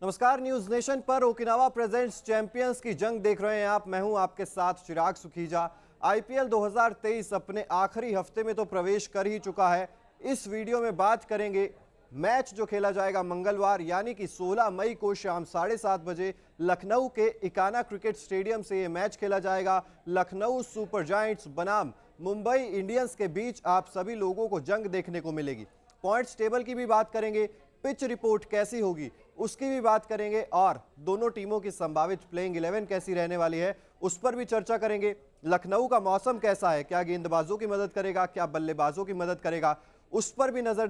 नमस्कार, news nation पर Okinawa presents champions की जंग देख रहे हैं आप। मैं हूं आपके साथ चिराग सुखीजा। आईपीएल 2023 अपने आखिरी हफ्ते में तो प्रवेश कर ही चुका है। इस वीडियो में बात करेंगे मैच जो खेला जाएगा मंगलवार यानी कि 16 मई को शाम 7:30 बजे लखनऊ के इकाना क्रिकेट स्टेडियम से ये मैच खेला जाएगा। लखनऊ सुपर जायंट्स बनाम मुंबई इंडियंस के बीच आप सभी लोगों को जंग देखने को मिलेगी। पॉइंट्स टेबल की भी बात करेंगे, पिच रिपोर्ट कैसी होगी उसकी भी बात करेंगे और दोनों टीमों की संभावित प्लेइंग 11 कैसी रहने वाली है उस पर भी चर्चा करेंगे। लखनऊ का मौसम कैसा है, क्या गेंदबाजों की मदद करेगा, क्या बल्लेबाजों की मदद करेगा, उस पर भी नजर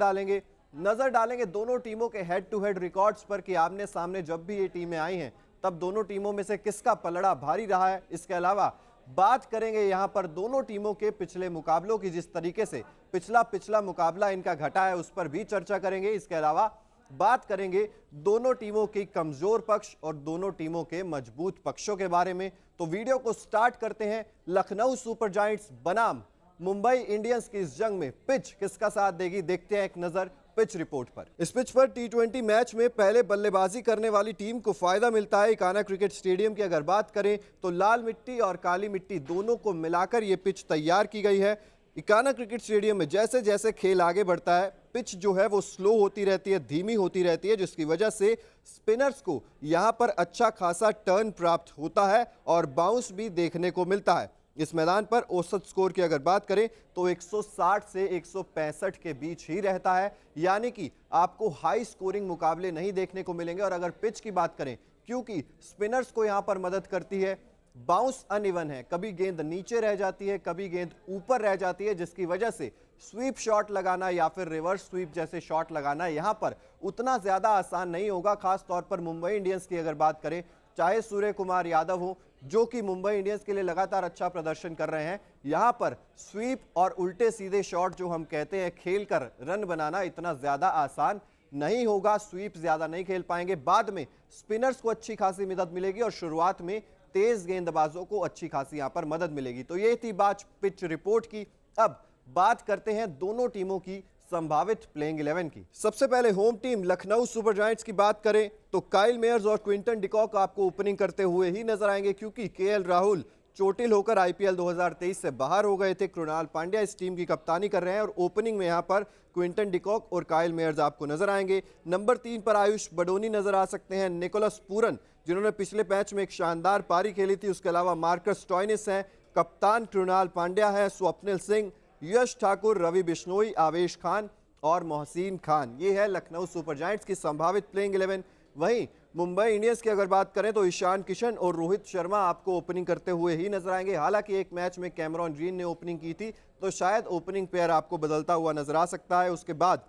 डालेंगे दोनों टीमों के हेड टू हेड रिकॉर्ड्स पर कि आमने सामने जब भी ये टीमें आई हैं तब दोनों टीमों में से किसका पलड़ा भारी रहा है। इसके अलावा बात करेंगे यहां पर दोनों टीमों के पिछले मुकाबलों की, जिस तरीके से पिछला मुकाबला इनका घटा है उस पर भी चर्चा करेंगे। इसके अलावा बात करेंगे दोनों टीमों की कमजोर पक्ष और दोनों टीमों के मजबूत पक्षों के बारे में। तो वीडियो को स्टार्ट करते हैं। लखनऊ सुपर जायंट्स बनाम मुंबई इंडियंस की इस जंग में पिच किसका साथ देगी, देखते हैं एक नजर पिच रिपोर्ट पर। इस पिच पर टी20 मैच में पहले बल्लेबाजी करने वाली टीम को फायदा मिलता है। इकाना क्रिकेट स्टेडियम की अगर बात करें तो लाल मिट्टी और काली मिट्टी दोनों को मिलाकर यह पिच तैयार की गई है। इकाना क्रिकेट स्टेडियम में जैसे जैसे खेल आगे बढ़ता है पिच जो है वो स्लो होती रहती है, धीमी होती रहती है, जिसकी वजह से स्पिनर्स को यहां पर अच्छा खासा टर्न प्राप्त होता है और बाउंस भी देखने को मिलता है। इस मैदान पर औसत स्कोर की अगर बात करें तो 160 से 165 के बीच ही रहता है, यानी कि आपको हाई स्कोरिंग मुकाबले नहीं देखने को मिलेंगे। और अगर पिच की बात करें, क्योंकि स्पिनर्स को यहां पर मदद करती है, बाउंस अनइवन है, कभी गेंद नीचे रह जाती है, कभी गेंद ऊपर रह जाती है, जिसकी वजह से स्वीप शॉट लगाना या फिर रिवर्स स्वीप जैसे शॉट लगाना यहां पर उतना ज्यादा आसान नहीं होगा। खास तौर पर मुंबई इंडियंस की अगर बात करें, चाहे सूर्य कुमार यादव हो जो कि मुंबई इंडियंस के लिए लगातार अच्छा प्रदर्शन कर रहे हैं, यहां पर स्वीप और उल्टे सीधे शॉट जो हम कहते हैं खेलकर रन बनाना इतना ज्यादा आसान नहीं होगा। स्वीप ज्यादा नहीं खेल पाएंगे, बाद में स्पिनर्स को अच्छी खासी मदद मिलेगी और शुरुआत में तेज गेंदबाजों को अच्छी खासी यहां पर मदद मिलेगी। तो ये थी बात पिच रिपोर्ट की। अब बात करते हैं दोनों टीमों की संभावित प्लेइंग 11 की। सबसे पहले home team Lucknow super giants की बात करें तो काइल मेयर्स और क्विंटन डिकॉक आपको ओपनिंग करते हुए ही नजर आएंगे, क्योंकि केएल राहुल चोटिल होकर आईपीएल 2023 से बाहर हो गए थे। कृणाल पांड्या इस टीम की कप्तानी कर रहे हैं और ओपनिंग में यहां पर क्विंटन डिकॉक और काइल मेयर्स आपको नजर आएंगे। नंबर 3 पर आयुष बडोनी नजर आ सकते हैं, निकोलस पूरन जिन्होंने पिछले मैच में एक शानदार पारी खेली थी। उसके अलावा मार्कस स्टॉइनिस हैं, कप्तान कृणाल पांड्या है, स्वप्निल सिंह, यश ठाकुर, रवि बिश्नोई, आवेश खान और मोहसिन खान। ये है लखनऊ सुपर जायंट्स की संभावित प्लेइंग 11। वहीं मुंबई इंडियंस की अगर बात करें तो ईशान किशन और रोहित शर्मा आपको ओपनिंग करते हुए ही नजर आएंगे। हालांकि एक मैच में कैमरॉन ग्रीन ने ओपनिंग की थी तो शायद ओपनिंग पेयर आपको बदलता हुआ नजर आ सकता है। उसके बाद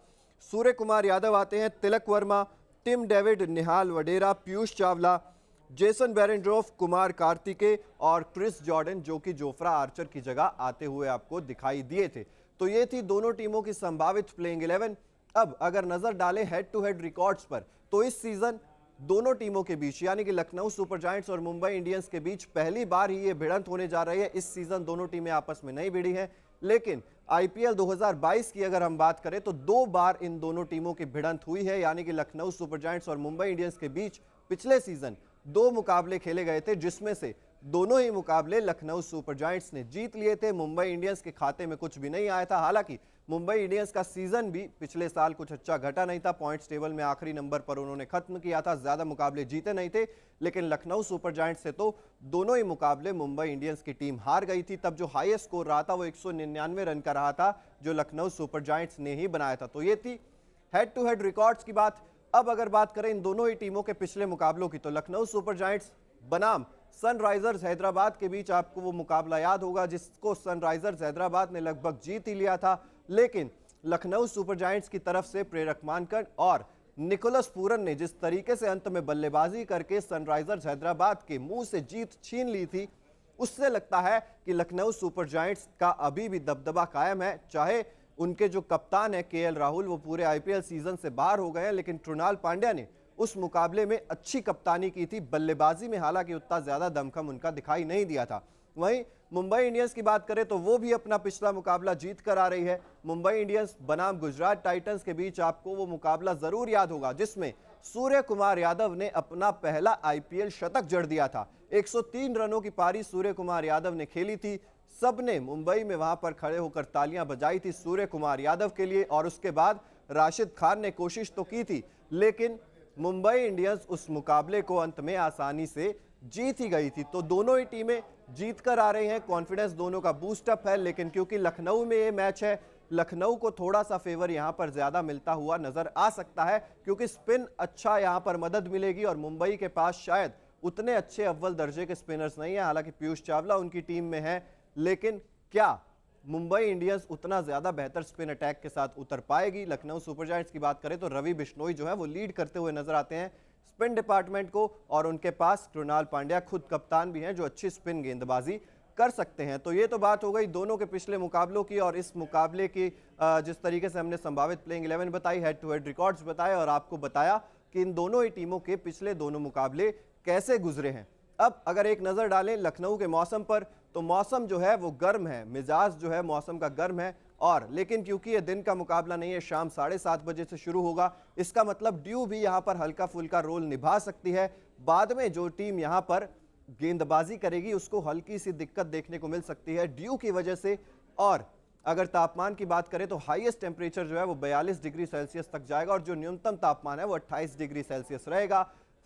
सूर्य कुमार यादव आते हैं, तिलक वर्मा, टिम डेविड, निहाल वडेरा, पीयूष चावला, जेसन बेरेंड्रोफ, कुमार कार्तिकेय और क्रिस जॉर्डन जो कि जोफ्रा आर्चर की जगह आते हुए आपको दिखाई दिए थे। तो ये थी दोनों टीमों की संभावित प्लेइंग 11। अब अगर नजर डालें हेड टू हेड रिकॉर्ड्स पर तो इस सीजन दोनों टीमों के बीच यानी कि लखनऊ सुपर जायंट्स और मुंबई इंडियंस के बीच पहली बार ही ये भिड़ंत होने जा रही है। इस सीजन दोनों टीमें आपस में नहीं भिड़ी हैं, लेकिन आईपीएल 2022 की अगर हम बात करें तो 2 बार इन दोनों टीमों की भिड़ंत हुई है, यानी कि लखनऊ सुपर जायंट्स और मुंबई इंडियंस के बीच पिछले सीजन 2 मुकाबले खेले गए थे, जिसमें से दोनों ही मुकाबले लखनऊ सुपर जायंट्स ने जीत लिए थे। मुंबई इंडियंस के खाते में कुछ भी नहीं आया था। हालांकि मुंबई इंडियंस का सीजन भी पिछले साल कुछ अच्छा घटा नहीं था, पॉइंट्स टेबल में आखिरी नंबर पर उन्होंने खत्म किया था, ज्यादा मुकाबले जीते नहीं थे। लेकिन लखनऊ सुपर जायंट्स से तो दोनों ही मुकाबले मुंबई इंडियंस की टीम हार गई थी। तब जो हाईएस्ट स्कोर रहा था वो 199 रन का रहा था, जो लखनऊ सुपर जायंट्स ने ही बनाया था। तो ये थी हेड टू हेड रिकॉर्ड्स की बात। अब अगर बात करें इन दोनों ही टीमों के पिछले मुकाबलों की तो लखनऊ सुपर जायंट्स बनाम सनराइजर्स हैदराबाद के बीच आपको वो मुकाबला याद होगा जिसको सनराइजर्स हैदराबाद ने लगभग जीत ही लिया था, लेकिन लखनऊ सुपर जायंट्स की तरफ से प्रेरक मानकर और निकोलस पूरन ने जिस तरीके से अंत में बल्लेबाजी करके सनराइजर्स हैदराबाद के मुंह से जीत छीन ली थी, उससे लगता है कि लखनऊ सुपर जायंट्स का अभी भी दबदबा कायम है। चाहे उनके जो कप्तान है केएल राहुल वो पूरे आईपीएल सीजन से बाहर हो गए हैं, लेकिन कृणाल पांड्या ने उस मुकाबले में अच्छी कप्तानी की थी। बल्लेबाजी में हालांकि उतना ज्यादा दमखम उनका दिखाई नहीं दिया था। वहीं मुंबई इंडियंस की बात करें तो वो भी अपना पिछला मुकाबला जीत कर आ रही है। मुंबई इंडियंस बनाम गुजरात टाइटंस के बीच आपको वो मुकाबला जरूर याद होगा जिसमें सूर्य कुमार यादव ने अपना पहला आईपीएल शतक जड़ दिया था। 103 रनों की पारी सूर्य कुमार यादव ने खेली थी। सबने मुंबई में वहां पर खड़े होकर तालियां बजाई थी सूर्य कुमार यादव के लिए, और उसके बाद राशिद खान ने कोशिश तो की थी, लेकिन मुंबई इंडियंस उस मुकाबले को अंत में आसानी से जीत ही गई थी। तो दोनों ही टीमें जीत कर आ रही हैं, कॉन्फिडेंस दोनों का बूस्टअप है। लेकिन क्योंकि लखनऊ में ये मैच है, लखनऊ को थोड़ा सा फेवर यहां पर ज्यादा मिलता हुआ नजर आ सकता है, क्योंकि स्पिन अच्छा यहां पर मदद मिलेगी और मुंबई के पास शायद उतने अच्छे अव्वल दर्जे के स्पिनर्स नहीं है। हालांकि पीयूष चावला उनकी टीम में है, लेकिन क्या मुंबई इंडियंस उतना ज्यादा बेहतर स्पिन अटैक के साथ उतर पाएगी? लखनऊ सुपर जायंट्स की बात करें तो रवि बिश्नोई जो है वो लीड करते हुए नजर आते हैं स्पिन डिपार्टमेंट को, और उनके पास कृणाल पांड्या खुद कप्तान भी हैं जो अच्छी स्पिन गेंदबाजी कर सकते हैं। तो ये तो बात हो गई दोनों के पिछले मुकाबलों की, और इस मुकाबले की जिस तरीके से हमने संभावित प्लेइंग 11 बताई, हेड टू हेड रिकॉर्ड्स बताए और आपको बताया कि इन दोनों ही टीमों के पिछले दोनों मुकाबले कैसे गुजरे हैं। अब अगर एक नजर डालें लखनऊ के मौसम पर, तो मौसम जो है वो गर्म है, मिजाज जो है मौसम का गर्म है, और लेकिन क्योंकि ये दिन का मुकाबला नहीं है, शाम 7:30 बजे से शुरू होगा, इसका मतलब ड्यू भी यहाँ पर हल्का फुल्का रोल निभा सकती है। बाद में जो टीम यहाँ पर गेंदबाजी करेगी उसको हल्की सी दिक्कत देखने को मिल सकती है ड्यू की वजह से। और अगर तापमान की बात करें तो हाईएस्ट टेम्परेचर जो है वो 42 डिग्री सेल्सियस तक जाएगा, और जो न्यूनतम तापमान है वो 28 डिग्री सेल्सियस रहेगा।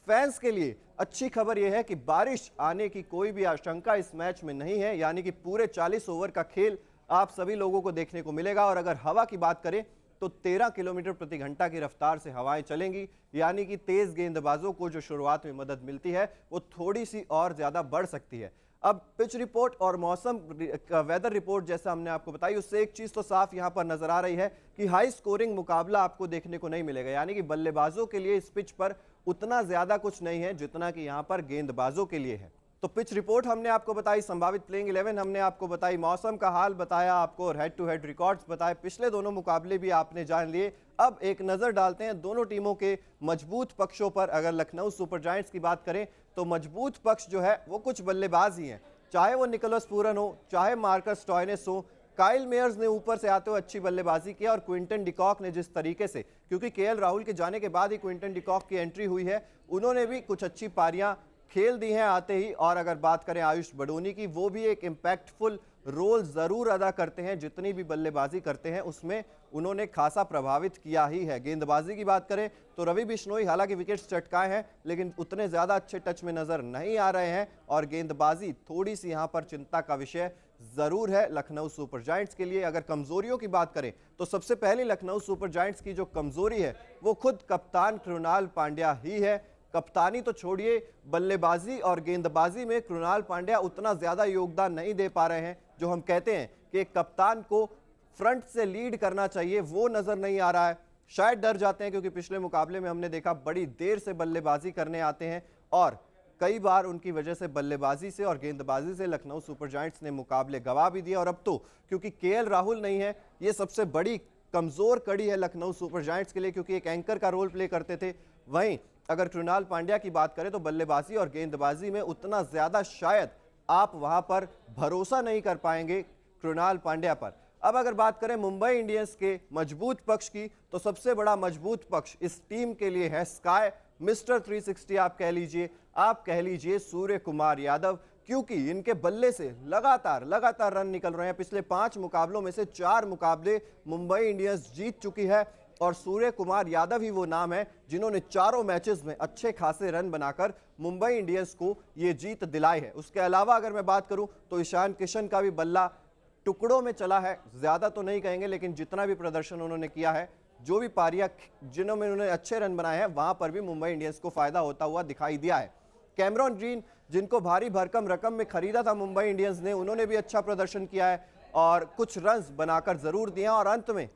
फैंस के लिए अच्छी खबर यह है कि बारिश आने की कोई भी आशंका इस मैच में नहीं है, यानी कि पूरे 40 ओवर का खेल आप सभी लोगों को देखने को मिलेगा। और अगर हवा की बात करें तो 13 किलोमीटर प्रति घंटा की रफ्तार से हवाएं चलेंगी, यानी कि तेज गेंदबाजों को जो शुरुआत में मदद मिलती है वो थोड़ी सी और ज्यादा बढ़ सकती है। अब पिच रिपोर्ट और मौसम वेदर रिपोर्ट जैसा हमने आपको बताई, उससे एक चीज तो साफ यहां पर नजर आ रही है कि हाई स्कोरिंग मुकाबला आपको देखने को नहीं मिलेगा, यानी कि बल्लेबाजों के लिए इस पिच पर उतना ज्यादा कुछ नहीं है जितना कि यहां पर गेंदबाजों के लिए है। तो पिच रिपोर्ट हमने आपको बताई, संभावित प्लेइंग 11 हमने आपको बताई, मौसम का हाल बताया आपको, और हेड टू हेड रिकॉर्ड्स बताए, पिछले दोनों मुकाबले भी आपने जान लिए। अब एक नजर डालते हैं दोनों टीमों के मजबूत पक्षों पर। अगर लखनऊ सुपर जायंट्स की बात करें तो मजबूत पक्ष जो है वो कुछ बल्लेबाज ही हैं, चाहे वो निकोलस पूरन हो, चाहे मार्कस स्टोइनिस हो। काइल मेयर्स ने ऊपर से आते हुए अच्छी बल्लेबाजी किया, और क्विंटन डिकॉक ने जिस तरीके से, क्योंकि केएल राहुल के जाने के बाद ही क्विंटन डिकॉक की एंट्री हुई है, उन्होंने भी कुछ अच्छी पारियां खेल दी हैं आते ही। और अगर बात करें आयुष बडोनी की, वो भी एक इम्पैक्टफुल रोल जरूर अदा करते हैं, जितनी भी बल्लेबाजी करते हैं उसमें उन्होंने खासा प्रभावित किया ही है। गेंदबाजी की बात करें तो रवि बिश्नोई हालांकि विकेट्स चटकाए हैं, लेकिन उतने ज्यादा अच्छे टच में नजर नहीं आ रहे हैं, और गेंदबाजी थोड़ी सी यहां पर चिंता का विषय जरूर है लखनऊ सुपर जायंट्स के लिए। अगर कमजोरियों की बात करें तो सबसे पहले लखनऊ सुपर जायंट्स की जो कमजोरी है वो खुद कप्तान कृणाल पांड्या ही है। कप्तानी तो छोड़िए, बल्लेबाजी और गेंदबाजी में कृणाल पांड्या उतना ज्यादा योगदान नहीं दे पा रहे हैं। जो हम कहते हैं कि एक कप्तान को फ्रंट से लीड करना चाहिए, वो नजर नहीं आ रहा है। शायद डर जाते हैं, क्योंकि पिछले मुकाबले में हमने देखा बड़ी देर से बल्लेबाजी करने आते हैं, और कई बार उनकी वजह से बल्लेबाजी से और गेंदबाजी से लखनऊ सुपर जायंट्स ने मुकाबले गंवा भी दिए। और अब तो क्योंकि केएल राहुल नहीं है, ये सबसे बड़ी कमजोर कड़ी है लखनऊ सुपर जायंट्स के लिए, क्योंकि एक एंकर का रोल प्ले करते थे। वहीं अगर कृणाल पांड्या की बात करें तो बल्लेबाजी और गेंदबाजी में उतना ज्यादा शायद आप वहां पर भरोसा नहीं कर पाएंगे कृणाल पांड्या पर। अब अगर बात करें मुंबई इंडियंस के मजबूत पक्ष की, तो सबसे बड़ा मजबूत पक्ष इस टीम के लिए है स्काई मिस्टर 360 आप कह लीजिए सूर्य कुमार यादव, क्योंकि इनके बल्ले से लगातार रन निकल रहे हैं। पिछले 5 मुकाबलों में से 4 मुकाबले मुंबई इंडियंस जीत चुकी है, और सूर्य कुमार यादव ही वो नाम है जिन्होंने चारों मैचेस में अच्छे खासे रन बनाकर मुंबई इंडियंस को ये जीत दिलाई है। उसके अलावा अगर मैं बात करूं तो ईशान किशन का भी बल्ला टुकड़ों में चला है, ज्यादा तो नहीं कहेंगे, लेकिन जितना भी प्रदर्शन उन्होंने किया है, जो भी पारियां जिन्होंने उन्होंने अच्छे रन बनाए हैं, वहां पर भी मुंबई इंडियंस को फायदा होता हुआ दिखाई दिया है। कैमरॉन ग्रीन, जिनको भारी भरकम रकम में खरीदा था मुंबई इंडियंस ने, उन्होंने भी अच्छा प्रदर्शन किया है और कुछ रन बनाकर जरूर दिए। और अंत में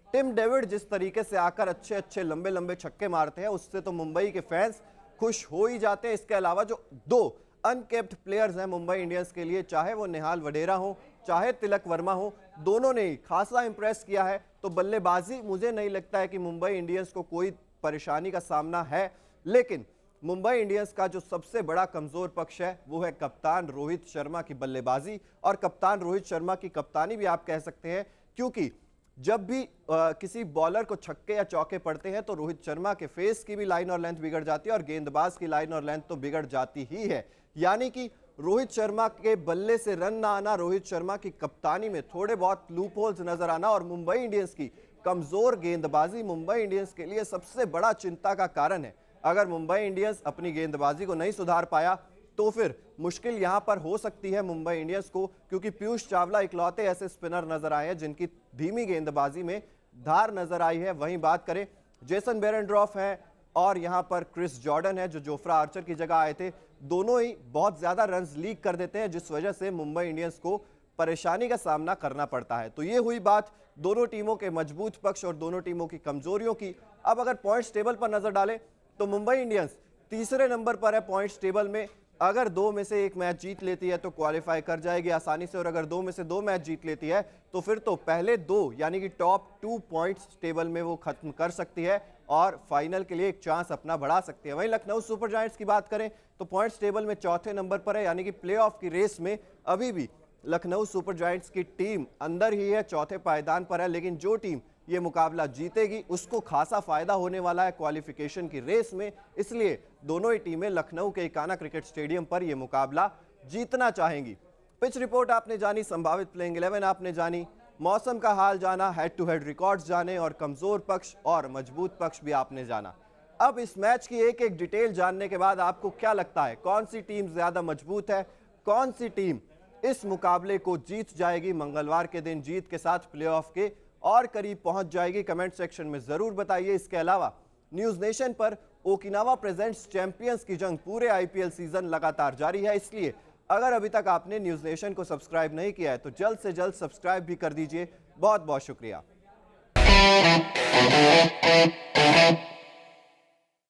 टिम डेविड जिस तरीके से आकर अच्छे लंबे छक्के मारते हैं, उससे तो मुंबई के फैंस खुश हो ही जाते हैं। इसके अलावा जो 2 अनकेप्ड प्लेयर्स हैं मुंबई इंडियंस के लिए, चाहे वो निहाल वडेरा हो चाहे तिलक वर्मा हो, दोनों ने ही खासा इंप्रेस किया है। तो बल्लेबाजी मुझे नहीं लगता है कि मुंबई इंडियंस को कोई परेशानी का सामना है, लेकिन मुंबई इंडियंस का जो सबसे बड़ा कमजोर पक्ष है वो है कप्तान रोहित शर्मा की बल्लेबाजी और कप्तान रोहित शर्मा की कप्तानी भी आप कह सकते हैं, क्योंकि जब भी किसी बॉलर को छक्के या चौके पड़ते हैं तो रोहित शर्मा के फेस की भी लाइन और लेंथ बिगड़ जाती है और गेंदबाज की लाइन और लेंथ तो बिगड़ जाती ही है। यानी कि रोहित शर्मा के बल्ले से रन ना आना, रोहित शर्मा की कप्तानी में थोड़े बहुत लूप होल्स नजर आना और मुंबई इंडियंस की कमजोर गेंदबाजी मुंबई इंडियंस के लिए सबसे बड़ा चिंता का कारण है। अगर मुंबई इंडियंस अपनी गेंदबाजी को नहीं सुधार पाया तो फिर मुश्किल यहां पर हो सकती है मुंबई इंडियंस को, क्योंकि पीयूष चावला इकलौते ऐसे स्पिनर नजर आए हैं जिनकी धीमी गेंदबाजी में धार नजर आई है। वहीं बात करें जेसन बेरेंड्रॉफ है और यहां पर क्रिस जॉर्डन है जो जोफ्रा आर्चर की जगह आए थे, दोनों ही बहुत ज्यादा रन्स लीक कर देते हैं जिस वजह से मुंबई इंडियंस को परेशानी का सामना करना पड़ता है। तो ये हुई बात दोनों टीमों के मजबूत पक्ष और दोनों टीमों की कमजोरियों की। अब अगर पॉइंट्स टेबल पर नजर डालें तो मुंबई इंडियंस तीसरे नंबर पर है पॉइंट्स टेबल में। अगर दो में से एक मैच जीत लेती है तो क्वालिफाई कर जाएगी आसानी से, और अगर दो में से दो मैच जीत लेती है तो फिर तो पहले दो यानी कि टॉप 2 पॉइंट्स टेबल में वो खत्म कर सकती है और फाइनल के लिए एक चांस अपना बढ़ा सकती है। वहीं लखनऊ सुपर जायंट्स की बात करें तो पॉइंट्स टेबल में चौथे नंबर पर है, यानी कि प्लेऑफ की रेस में अभी भी लखनऊ सुपर जायंट्स की टीम अंदर ही है, चौथे पायदान पर है। लेकिन जो टीम ये मुकाबला जीतेगी उसको खासा फायदा होने वाला है क्वालिफिकेशन की रेस में, इसलिए दोनों ही टीमें लखनऊ के इकाना क्रिकेट स्टेडियम पर यह मुकाबला जीतना चाहेंगी। पिच रिपोर्ट आपने जानी, संभावित प्लेइंग 11 आपने जानी, मौसम का हाल जाना, हेड टू हेड रिकॉर्ड्स जाने और कमजोर पक्ष और मजबूत पक्ष भी आपने जाना। अब इस मैच की एक एक डिटेल जानने के बाद आपको क्या लगता है कौन सी टीम ज्यादा मजबूत है, कौन सी टीम इस मुकाबले को जीत जाएगी, मंगलवार के दिन जीत के साथ प्लेऑफ के और करीब पहुंच जाएगी? कमेंट सेक्शन में जरूर बताइए। इसके अलावा न्यूज नेशन पर ओकिनावा प्रेजेंट्स चैंपियंस की जंग पूरे आईपीएल सीजन लगातार जारी है, इसलिए अगर अभी तक आपने न्यूज नेशन को सब्सक्राइब नहीं किया है तो जल्द से जल्द सब्सक्राइब भी कर दीजिए। बहुत बहुत शुक्रिया।